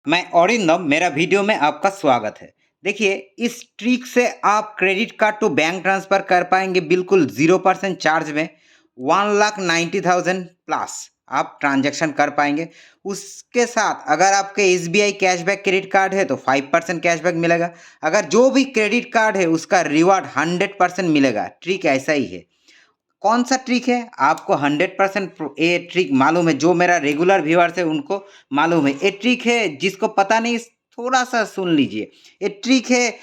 मैं अरिंदम, मेरा वीडियो में आपका स्वागत है। देखिए, इस ट्रिक से आप credit card to bank transfer कर पाएँगे बिल्कुल 0% चार्ज में, 1,90,000 प्लस आप ट्रांज़ैक्शन कर पाएँगे। उसके साथ अगर आपके एसबीआई कैशबैक क्रेडिट कार्ड है तो 5% कैशबैक मिलेगा। अगर जो भी क्रेडिट कार्ड है उसका रिवार्ड 100% मिलेगा। ट्रिक ऐसा ही है। कौन सा ट्रिक है? आपको 100% ये ट्रिक मालूम है, जो मेरा रेगुलर व्यूअर्स है उनको मालूम है। ये ट्रिक है, जिसको पता नहीं थोड़ा-सा सुन लीजिए। ये ट्रिक है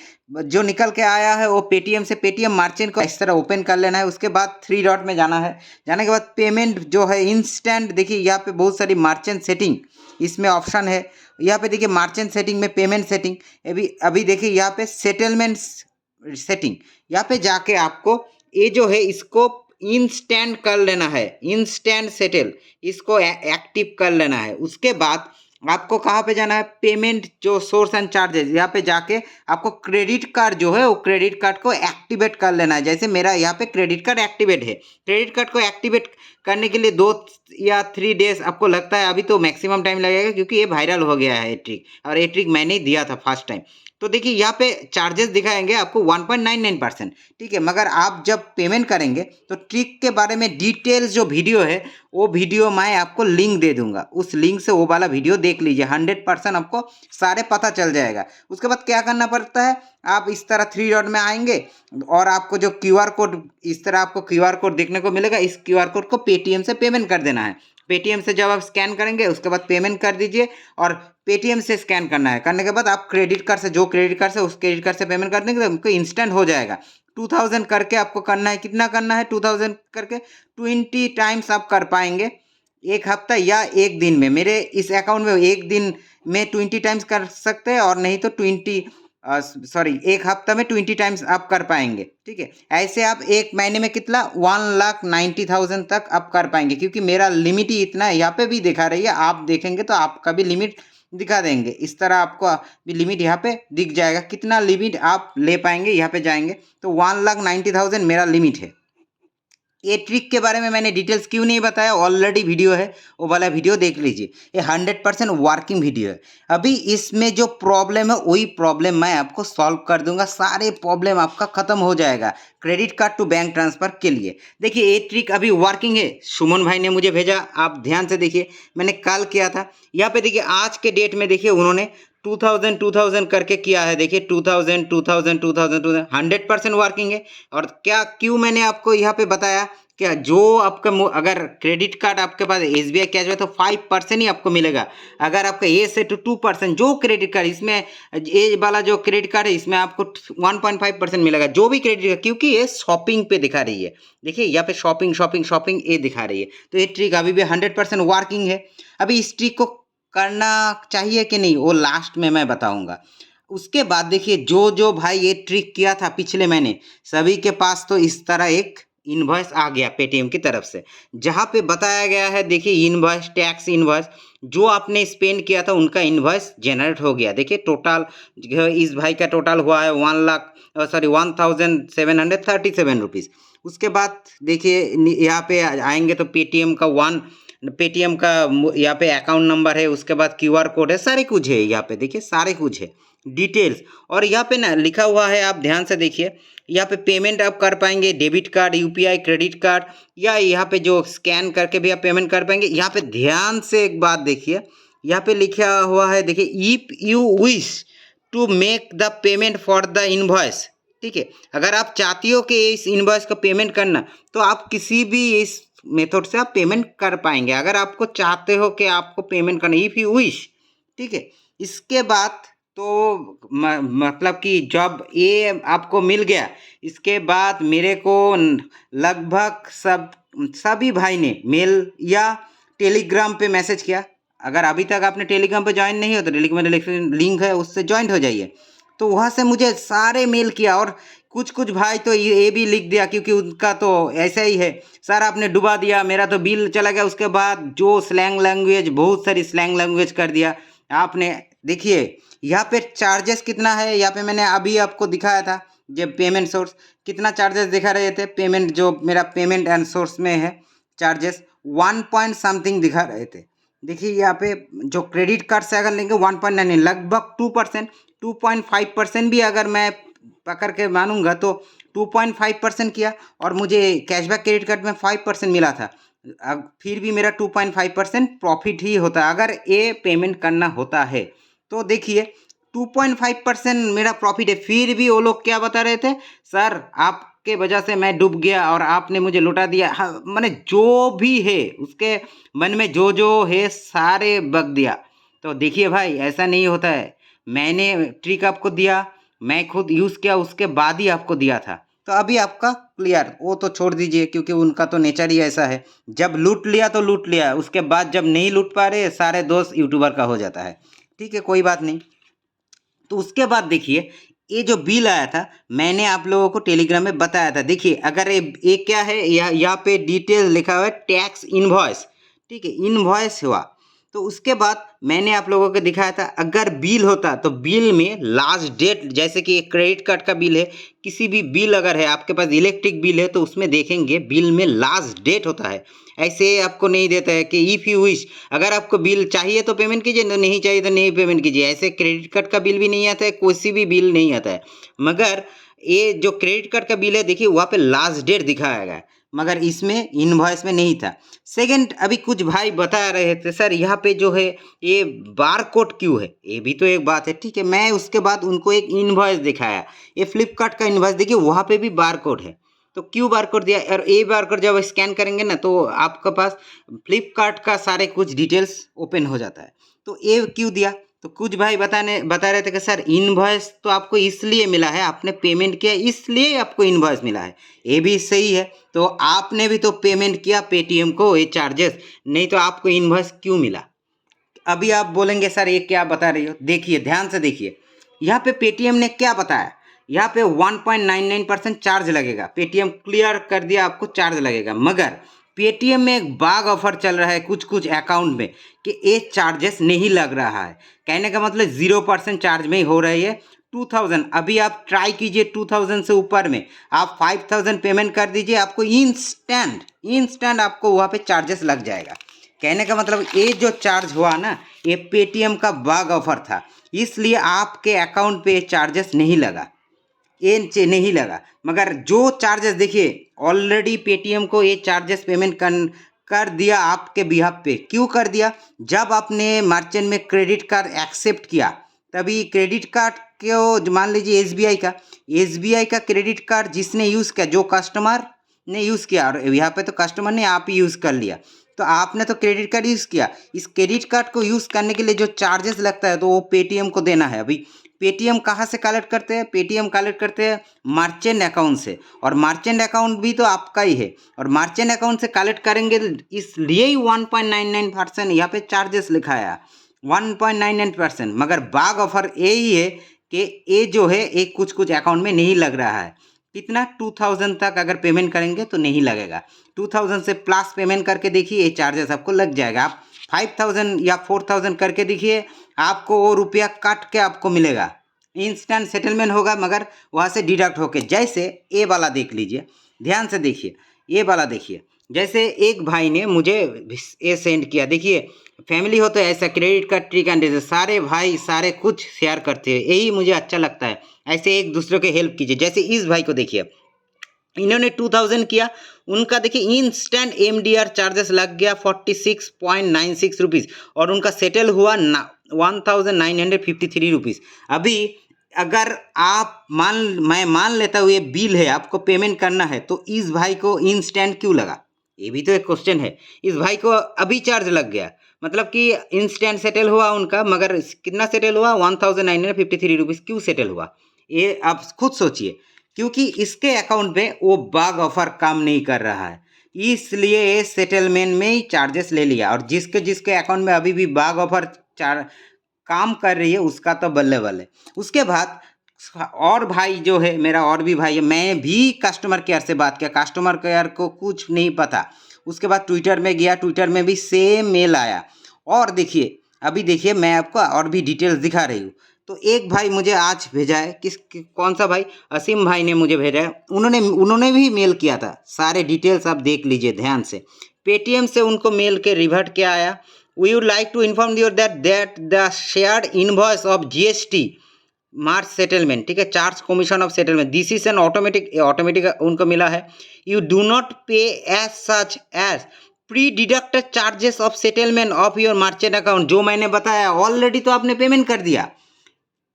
जो निकल के आया है वो पेटीएम से। पेटीएम मर्चेंट को इस तरह ओपन कर लेना है, उसके बाद 3 डॉट में जाना है। जाने के बाद पेमेंट जो है इंस्टेंट, देखिए यहाँ पे बहुत सारी मर्चेंट सेटिंग इसमें ऑप्शन है। यहाँ पे देखिए मर्चेंट सेटिंग में पेमेंट सेटिंग, अभी अभी देखिए यहाँ पे सेटलमेंट्स सेटिंग, यहाँ पे जाके आपको ये जो है इसको इंस्टेंट कर लेना है, इंस्टेंट सेटल, इसको एक्टिव कर लेना है। उसके बाद आपको कहाँ पे जाना है? पेमेंट जो सोर्स एंड चार्जेस, यहाँ पे जाके आपको क्रेडिट कार्ड जो है वो क्रेडिट कार्ड को एक्टिवेट कर लेना है। जैसे मेरा यहाँ पे क्रेडिट कार्ड एक्टिवेट है। क्रेडिट कार्ड को एक्टिवेट करने के लिए 2 या 3 डेज आपको लगता है, अभी तो मैक्सिमम टाइम लगेगा क्योंकि ये वायरल हो गया है ये ट्रिक, और ये ट्रिक मैंने ही दिया था फर्स्ट टाइम। तो देखिए यहाँ पे चार्जेस दिखाएंगे आपको 1.99%, ठीक है। मगर आप जब पेमेंट करेंगे तो ट्रिक के बारे में डिटेल्स जो वीडियो है वो वीडियो मैं आपको लिंक दे दूंगा, उस लिंक से वो वाला वीडियो देख लीजिए। 100% आपको सारे पता चल जाएगा। उसके बाद क्या करना पड़ता है? आप इस तरह 3 डॉट में आएंगे और आपको जो क्यूआर कोड, इस तरह आपको क्यूआर कोड देखने को मिलेगा। इस क्यूआर कोड को पेटीएम से पेमेंट कर देना है। पेटीएम से जब आप स्कैन करेंगे उसके बाद पेमेंट कर दीजिए, और पेटीएम से स्कैन करना है। करने के बाद आप क्रेडिट कार्ड से, जो क्रेडिट कार्ड से, उस क्रेडिट कार्ड से पेमेंट कर देंगे तो आपको इंस्टेंट हो जाएगा। 2000 करके आपको करना है। कितना करना है? 2000 करके 20 टाइम्स आप कर पाएंगे एक हफ्ता या एक दिन में। मेरे इस अकाउंट में एक दिन में 20 टाइम्स कर सकते हैं, और नहीं तो 20 सॉरी, एक हफ्ता में 20 टाइम्स आप कर पाएंगे, ठीक है। ऐसे आप एक महीने में कितना 1,90,000 तक आप कर पाएंगे, क्योंकि मेरा लिमिट ही इतना है। यहाँ पे भी दिखा रही है, आप देखेंगे तो आपका भी लिमिट दिखा देंगे। इस तरह आपको भी लिमिट यहाँ पे दिख जाएगा, कितना लिमिट आप ले पाएंगे। यहाँ पे जाएंगे तो 1,90,000 मेरा लिमिट है। ये ट्रिक के बारे में मैंने डिटेल्स क्यों नहीं बताया? ऑलरेडी वीडियो है, वो वाला वीडियो देख लीजिए। ये 100% वर्किंग वीडियो है। अभी इसमें जो प्रॉब्लम है वही प्रॉब्लम मैं आपको सॉल्व कर दूंगा। सारे प्रॉब्लम आपका खत्म हो जाएगा credit card to bank transfer के लिए। देखिए ये ट्रिक अभी वर्किंग है। सुमन भाई ने मुझे भेजा, आप ध्यान से देखिए, मैंने कल किया था। यहाँ पे देखिए आज के डेट में देखिए उन्होंने 2000 करके किया है। देखिए 2000 100% वर्किंग है। और क्या, क्यों मैंने आपको यहाँ पे बताया? क्या, जो आपका अगर क्रेडिट कार्ड आपके पास एसबीआई कैश है तो 5% ही आपको मिलेगा। अगर आपका ए से तो 2%, जो क्रेडिट कार्ड इसमें, ये वाला जो क्रेडिट कार्ड है इसमें आपको 1.5% मिलेगा, जो भी क्रेडिट कार्ड, क्योंकि ये शॉपिंग पे दिखा रही है। देखिए यहाँ पे शॉपिंग शॉपिंग शॉपिंग ये दिखा रही है। तो ये ट्रिक अभी भी 100% वर्किंग है। अभी इस ट्रिक को करना चाहिए कि नहीं वो लास्ट में मैं बताऊंगा। उसके बाद देखिए जो जो भाई ये ट्रिक किया था पिछले महीने, सभी के पास तो इस तरह एक इनवॉइस आ गया पेटीएम की तरफ से, जहाँ पे बताया गया है। देखिए इनवॉइस, टैक्स इनवॉइस, जो आपने स्पेंड किया था उनका इनवॉइस जनरेट हो गया। देखिए टोटल इस भाई का टोटल हुआ है 1,0737 रुपीज़। उसके बाद देखिए यहाँ पे आएंगे तो पेटीएम का यहाँ पे अकाउंट नंबर है, उसके बाद क्यूआर कोड है, सारे कुछ है यहाँ पे। देखिए सारे कुछ है डिटेल्स। और यहाँ पे ना लिखा हुआ है, आप ध्यान से देखिए, यहाँ पे पेमेंट आप कर पाएंगे debit card, UPI, credit card, या यहाँ पे जो स्कैन करके भी आप पेमेंट कर पाएंगे। यहाँ पे ध्यान से एक बात देखिए, यहाँ पे लिखा हुआ है, देखिए if you wish to make the payment for the invoice, ठीक है। अगर आप चाहती हो कि इस इनवॉइस का पेमेंट करना, तो आप किसी भी इस मेथड से आप पेमेंट कर पाएंगे। अगर आपको चाहते हो कि आपको पेमेंट करना, इफ़ यू विश, ठीक है। इसके बाद तो मतलब कि जब ये आपको मिल गया, इसके बाद मेरे को लगभग सभी भाई ने मेल या टेलीग्राम पे मैसेज किया। अगर अभी तक आपने टेलीग्राम पे ज्वाइन नहीं हो तो टेलीग्राम में लिंक है, उससे ज्वाइन हो जाइए। तो वहाँ से मुझे सारे मेल किया, और कुछ कुछ भाई तो ये भी लिख दिया, क्योंकि उनका तो ऐसा ही है, सर आपने डुबा दिया, मेरा तो बिल चला गया। उसके बाद जो स्लैंग लैंग्वेज, बहुत सारी स्लैंग लैंग्वेज कर दिया आपने। देखिए यहाँ पे चार्जेस कितना है, यहाँ पे मैंने अभी आपको दिखाया था जब पेमेंट सोर्स कितना चार्जेस दिखा रहे थे। पेमेंट जो मेरा पेमेंट एंड सोर्स में है चार्जेस 1 पॉइंट समथिंग दिखा रहे थे। देखिए यहाँ पे जो क्रेडिट कार्ड से अगर लेंगे 1.9 लगभग 2%, 2.5% भी अगर मैं पकड़ के मानूंगा तो 2.5% किया, और मुझे कैशबैक क्रेडिट कार्ड में 5% मिला था। अब फिर भी मेरा 2.5% प्रॉफिट ही होता है अगर ये पेमेंट करना होता है। तो देखिए 2.5% मेरा प्रॉफिट है, फिर भी वो लोग क्या बता रहे थे, सर आपके वजह से मैं डूब गया और आपने मुझे लुटा दिया। हाँ, मैंने जो भी है उसके मन में जो जो है सारे बक दिया। तो देखिए भाई ऐसा नहीं होता है, मैंने ट्रिक आपको दिया, मैं खुद यूज़ किया, उसके बाद ही आपको दिया था। तो अभी आपका क्लियर, वो तो छोड़ दीजिए क्योंकि उनका तो नेचर ही ऐसा है, जब लूट लिया तो लूट लिया, उसके बाद जब नहीं लूट पा रहे सारे दोस्त यूट्यूबर का हो जाता है। ठीक है, कोई बात नहीं। तो उसके बाद देखिए ये जो बिल आया था मैंने आप लोगों को टेलीग्राम में बताया था। देखिए अगर ये क्या है, यहाँ पे डिटेल लिखा हुआ है टैक्स इनवॉइस। ठीक है, इनवॉइस हुआ। तो उसके बाद मैंने आप लोगों को दिखाया था अगर बिल होता तो बिल में लास्ट डेट, जैसे कि एक क्रेडिट कार्ड का बिल है, किसी भी बिल अगर है आपके पास, इलेक्ट्रिक बिल है, तो उसमें देखेंगे बिल में लास्ट डेट होता है। ऐसे आपको नहीं देता है कि इफ़ यू विश, अगर आपको बिल चाहिए तो पेमेंट कीजिए, नहीं चाहिए तो नहीं पेमेंट कीजिए। ऐसे क्रेडिट कार्ड का बिल भी नहीं आता है, कोई भी बिल नहीं आता है। मगर ये जो क्रेडिट कार्ड का बिल है देखिए वहाँ पे लास्ट डेट दिखाया गया है, मगर इसमें इनवॉइस में नहीं था। सेकंड, अभी कुछ भाई बता रहे थे सर यहाँ पे जो है ये बार कोड क्यों है, ये भी तो एक बात है। ठीक है, मैं उसके बाद उनको एक इनवॉइस दिखाया, ये फ्लिपकार्ट का इनवॉइस देखिए वहाँ पे भी बार कोड है। तो क्यों बार कोड दिया, और ये बार कोड जब स्कैन करेंगे ना तो आपके पास फ्लिपकार्ट का सारे कुछ डिटेल्स ओपन हो जाता है। तो ये क्यों दिया, तो कुछ भाई बता रहे थे कि सर इनवॉइस तो आपको इसलिए मिला है, आपने पेमेंट किया इसलिए आपको इनवॉइस मिला है। ये भी सही है, तो आपने भी तो पेमेंट किया पेटीएम को, ये चार्जेस, नहीं तो आपको इनवॉइस क्यों मिला। अभी आप बोलेंगे सर ये क्या बता रही हो, देखिए ध्यान से देखिए, यहाँ पे पेटीएम ने क्या बताया, यहाँ पे 1.99% चार्ज लगेगा, पेटीएम क्लियर कर दिया आपको चार्ज लगेगा। मगर पेटीएम में एक बाग ऑफर चल रहा है कुछ कुछ अकाउंट में कि ये चार्जेस नहीं लग रहा है। कहने का मतलब 0% चार्ज में ही हो रही है। 2000 अभी आप ट्राई कीजिए, 2000 से ऊपर में आप 5000 पेमेंट कर दीजिए, आपको इंस्टेंट आपको वहाँ पे चार्जेस लग जाएगा। कहने का मतलब ये जो चार्ज हुआ ना ये पेटीएम का बाग ऑफर था, इसलिए आपके अकाउंट पे चार्जेस नहीं लगा, ये नहीं लगा। मगर जो चार्जेस देखिए ऑलरेडी पेटीएम को ये चार्जेस पेमेंट कर दिया आपके बिहाफ पे। क्यों कर दिया, जब आपने मर्चेंट में क्रेडिट कार्ड एक्सेप्ट किया तभी क्रेडिट कार्ड को, मान लीजिए एसबीआई का क्रेडिट कार्ड जिसने यूज़ किया, जो कस्टमर ने यूज़ किया, और यहाँ पे तो कस्टमर ने आप ही यूज़ कर लिया, तो आपने तो क्रेडिट कार्ड यूज़ किया, इस क्रेडिट कार्ड को यूज़ करने के लिए जो चार्जेस लगता है तो वो पेटीएम को देना है। अभी पेटीएम कहाँ से कलेक्ट करते हैं, पेटीएम कलेक्ट करते हैं मर्चेंट अकाउंट से, और मर्चेंट अकाउंट भी तो आपका ही है, और मर्चेंट अकाउंट से कलेक्ट करेंगे, इसलिए ही 1.99% यहाँ पे चार्जेस लिखा है, 1.99%। मगर बाग ऑफर यही है कि ये जो है एक कुछ कुछ अकाउंट में नहीं लग रहा है। कितना, 2000 तक अगर पेमेंट करेंगे तो नहीं लगेगा, 2000 से प्लस पेमेंट करके देखिए ये चार्जेस आपको लग जाएगा। आप 5000 या 4000 करके देखिए, आपको वो रुपया काट के आपको मिलेगा, इंस्टेंट सेटलमेंट होगा, मगर वहाँ से डिडक्ट होके। जैसे ये वाला देख लीजिए, ध्यान से देखिए, ये वाला देखिए, जैसे एक भाई ने मुझे ये सेंड किया, देखिए फैमिली हो तो ऐसा credit card trick and trace, सारे भाई सारे कुछ शेयर करते हैं, यही मुझे अच्छा लगता है, ऐसे एक दूसरे को हेल्प कीजिए। जैसे इस भाई को देखिए, इन्होंने 2000 किया, उनका देखिए इंस्टेंट एमडीआर चार्जेस लग गया 46.96 रुपीज़, और उनका सेटल हुआ 1953 रुपीज़। अभी अगर आप मैं मान लेता हूँ ये बिल है, आपको पेमेंट करना है, तो इस भाई को इंस्टेंट क्यों लगा, ये भी तो एक क्वेश्चन है। इस भाई को अभी चार्ज लग गया, मतलब कि इंस्टेंट सेटल हुआ उनका, मगर कितना सेटल हुआ, 1953 रुपीज़ क्यों सेटल हुआ, ये आप खुद सोचिए। क्योंकि इसके अकाउंट पे वो बाग ऑफर काम नहीं कर रहा है, इसलिए ये सेटलमेंट में ही चार्जेस ले लिया, और जिसके जिसके अकाउंट में अभी भी बाग ऑफर काम कर रही है उसका तो बल्ले बल्ले। उसके बाद और भाई जो है मेरा, और भी भाई है, मैं भी कस्टमर केयर से बात किया, कस्टमर केयर को कुछ नहीं पता। उसके बाद ट्विटर में गया, ट्विटर में भी सेम मेल आया, और देखिए अभी देखिए मैं आपको और भी डिटेल्स दिखा रही हूँ। तो एक भाई मुझे आज भेजा है, कौन सा भाई, असीम भाई ने मुझे भेजा है, उन्होंने भी मेल किया था, सारे डिटेल्स आप देख लीजिए ध्यान से। पेटीएम से उनको मेल के रिवर्ट क्या आया, We would like to inform you that the shared invoice of GST March settlement, ठीक है, charge commission of settlement, this is an automatic उनको मिला है। You do not pay as such as pre deducted charges of settlement of your merchant account. जो मैंने बताया already तो आपने पेमेंट कर दिया,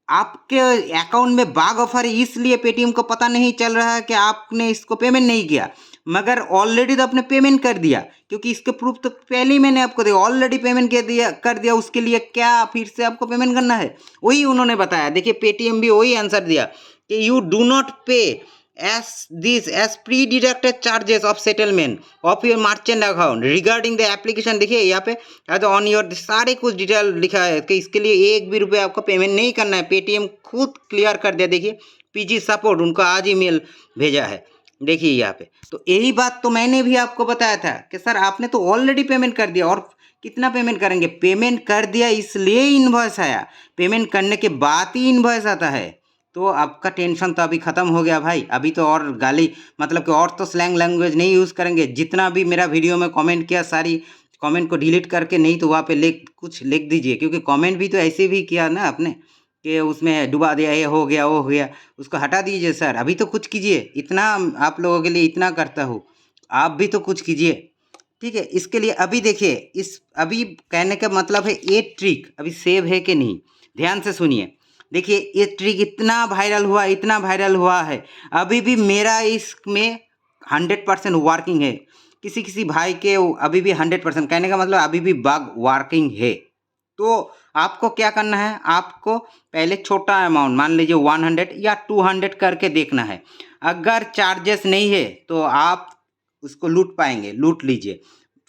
आपके अकाउंट में बाग ऑफर है, इसलिए पेटीएम को पता नहीं चल रहा है कि आपने इसको पेमेंट नहीं किया, मगर ऑलरेडी तो आपने पेमेंट कर दिया, क्योंकि इसके प्रूफ तो पहले ही मैंने आपको दिया, ऑलरेडी पेमेंट कर दिया। उसके लिए क्या फिर से आपको पेमेंट करना है, वही उन्होंने बताया। देखिए पेटीएम भी वही आंसर दिया कि you do not pay as pre deducted charges of settlement of your merchant account regarding the application. देखिए यहाँ पे ऑन योर सारे कुछ डिटेल लिखा है कि इसके लिए 1 भी रुपये आपको पेमेंट नहीं करना है। पेटीएम खुद क्लियर कर दिया। देखिए पीजी सपोर्ट उनको आज ही मेल भेजा है, देखिए यहाँ पे। तो यही बात तो मैंने भी आपको बताया था कि सर आपने तो ऑलरेडी पेमेंट कर दिया, और कितना पेमेंट करेंगे, पेमेंट कर दिया इसलिए इनवॉइस आया, पेमेंट करने के बाद ही इनवॉइस आता है। तो आपका टेंशन तो अभी ख़त्म हो गया भाई। अभी तो और गाली मतलब कि और तो स्लैंग लैंग्वेज नहीं यूज़ करेंगे। जितना भी मेरा वीडियो में कमेंट किया सारी कमेंट को डिलीट करके, नहीं तो वहाँ पे कुछ लिख दीजिए, क्योंकि कमेंट भी तो ऐसे भी किया ना आपने कि उसमें डुबा दिया, ये हो गया वो हो गया, उसको हटा दीजिए सर। अभी तो कुछ कीजिए, इतना आप लोगों के लिए इतना करता हूँ, आप भी तो कुछ कीजिए, ठीक है। इसके लिए अभी देखिए, इस अभी कहने का मतलब है ये ट्रिक अभी सेव है कि नहीं, ध्यान से सुनिए। देखिए ये ट्रिक इतना वायरल हुआ है, अभी भी मेरा इसमें 100% वर्किंग है। किसी भाई के अभी भी 100%, कहने का मतलब अभी भी बग वर्किंग है। तो आपको क्या करना है, आपको पहले छोटा अमाउंट मान लीजिए 100 या 200 करके देखना है। अगर चार्जेस नहीं है तो आप उसको लूट लीजिए।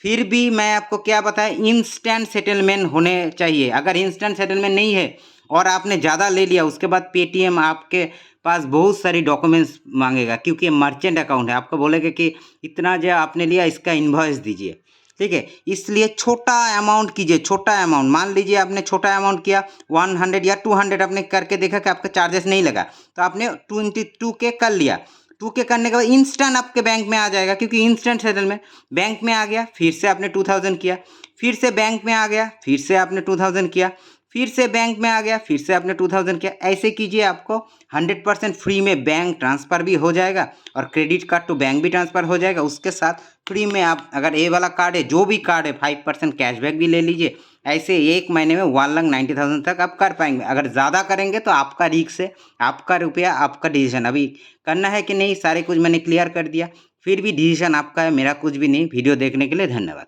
फिर भी मैं आपको क्या बताया, इंस्टेंट सेटलमेंट होने चाहिए। अगर इंस्टेंट सेटलमेंट नहीं है और आपने ज़्यादा ले लिया, उसके बाद पेटीएम आपके पास बहुत सारी डॉक्यूमेंट्स मांगेगा, क्योंकि मर्चेंट अकाउंट है। आपको बोलेगा कि इतना जो आपने लिया इसका इन्वॉइस दीजिए, ठीक है। इसलिए छोटा अमाउंट कीजिए, छोटा अमाउंट मान लीजिए आपने छोटा अमाउंट किया 100 या 200 आपने करके देखा कि आपका चार्जेस नहीं लगा, तो आपने 22K कर लिया। 2K करने के बाद इंस्टेंट आपके बैंक में आ जाएगा, क्योंकि इंस्टेंट सेटलमेंट बैंक में आ गया। फिर से आपने 2000 किया, फिर से बैंक में आ गया, फिर से आपने 2000 किया, फिर से बैंक में आ गया, फिर से आपने 2000 किया। ऐसे कीजिए, आपको 100% फ्री में बैंक ट्रांसफ़र भी हो जाएगा और क्रेडिट कार्ड टू बैंक भी ट्रांसफ़र हो जाएगा। उसके साथ फ्री में आप अगर ये वाला कार्ड है, जो भी कार्ड है, 5% कैशबैक भी ले लीजिए। ऐसे 1 महीने में 1,90,000 तक आप कर पाएंगे। अगर ज़्यादा करेंगे तो आपका रिस्क है, आपका रुपया, आपका डिसीजन। अभी करना है कि नहीं, सारे कुछ मैंने क्लियर कर दिया। फिर भी डिसीजन आपका है, मेरा कुछ भी नहीं। वीडियो देखने के लिए धन्यवाद।